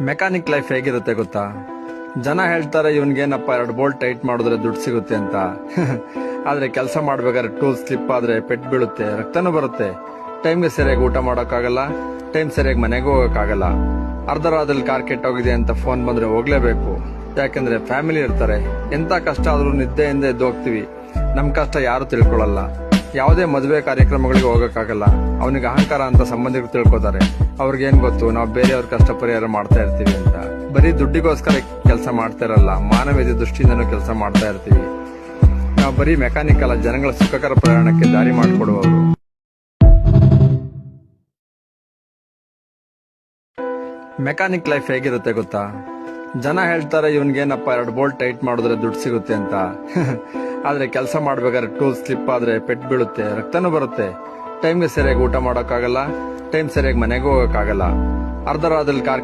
Mechanic life ಹೇಗಿರುತ್ತೆ ಗೊತ್ತಾ? ಜನ ಹೇಳ್ತಾರೆ ಇವನ್ಗೇನಪ್ಪ 2 ಬೋಲ್ಟ್ ಟೈಟ್ ಮಾಡಿದ್ರೆ ದುಡ್ಡು ಸಿಗುತ್ತೆ ಅಂತ. ಆದ್ರೆ ಕೆಲಸ ಮಾಡ್ಬೇಕಾದ್ರೆ ಟೂಲ್ ಸ್ಲಿಪ್ ಆದ್ರೆ ಪೆಟ್ ಬೀಳುತ್ತೆ, ರಕ್ತನೂ ಬರುತ್ತೆ. ಟೈಮ್ಗೆ ಸರಿಯಾಗಿ ಊಟ ಮಾಡೋಕ್ಕಾಗಲ್ಲ, ಟೈಮ್ ಸರಿಯಾಗಿ ಮನೆಗೂ ಹೋಗೋಕ್ಕಾಗಲ್ಲ. ಅರ್ಧ ರಾತ್ರಲ್ಲಿ ಕಾರ್ ಕೆಟ್ಟೋಗಿದೆ ಅಂತ ಫೋನ್ ಬಂದ್ರೆ ಹೋಗ್ಲೇಬೇಕು. ಯಾಕಂದ್ರೆ ಫ್ಯಾಮಿಲಿ ಇರ್ತಾರೆ. ಎಂತ ಕಷ್ಟ ಆದ್ರೂ ನಿದ್ದೆಯಿಂದ ಎದ್ದು ಹೋಗ್ತೀವಿ. ನಮ್ ಕಷ್ಟ ಯಾರು ತಿಳ್ಕೊಳಲ್ಲ. ಯಾವುದೇ ಮದುವೆ ಕಾರ್ಯಕ್ರಮಗಳಿಗೆ ಹೋಗಕ್ಕಾಗಲ್ಲ. ಅವನಿಗೆ ಅಹಂಕಾರ ಅಂತ ಸಂಬಂಧಿಕರು ತಿಳ್ಕೊತಾರೆ. ಅವ್ರಿಗೇನ್ ಗೊತ್ತು ನಾವು ಬೇರೆಯವ್ರ ಕಷ್ಟ ಪರಿಹಾರ ಮಾಡ್ತಾ ಇರ್ತೀವಿ ಅಂತ. ಬರೀ ದುಡ್ಡಿಗೋಸ್ಕರ ಕೆಲಸ ಮಾಡ್ತಾ ಇರಲ್ಲ, ಮಾನವೀಯತೆ ದೃಷ್ಟಿಯಿಂದನೂ ಕೆಲಸ ಮಾಡ್ತಾ ಇರ್ತೀವಿ. ನಾವು ಬರೀ ಮೆಕ್ಯಾನಿಕ್ ಅಲ್ಲ, ಜನಗಳ ಸುಖಕರ ಪ್ರಯಾಣಕ್ಕೆ ದಾರಿ ಮಾಡಿಕೊಡುವವರು. ಮೆಕ್ಯಾನಿಕ್ ಲೈಫ್ ಹೇಗಿರುತ್ತೆ ಗೊತ್ತಾ? ಜನ ಹೇಳ್ತಾರೆ ಇವನ್ಗೇನಪ್ಪ 2 ಬೋಲ್ಟ್ ಟೈಟ್ ಮಾಡಿದ್ರೆ ದುಡ್ಡು ಸಿಗುತ್ತೆ ಅಂತ. ಆದ್ರೆ ಕೆಲಸ ಮಾಡ್ಬೇಕಾದ್ರೆ ಟೂಲ್ ಸ್ಲಿಪ್ ಆದ್ರೆ ಪೆಟ್ ಬೀಳುತ್ತೆ, ರಕ್ತನೂ ಬರುತ್ತೆ. ಟೈಮ್ಗೆ ಸರಿಯಾಗಿ ಊಟ ಮಾಡೋಕ್ಕಾಗಲ್ಲ, ಟೈಮ್ ಸರಿಯಾಗಿ ಮನೆಗೂ ಹೋಗೋಕ್ಕಾಗಲ್ಲ. ಅರ್ಧ ರಾತ್ರಲ್ಲಿ ಕಾರ್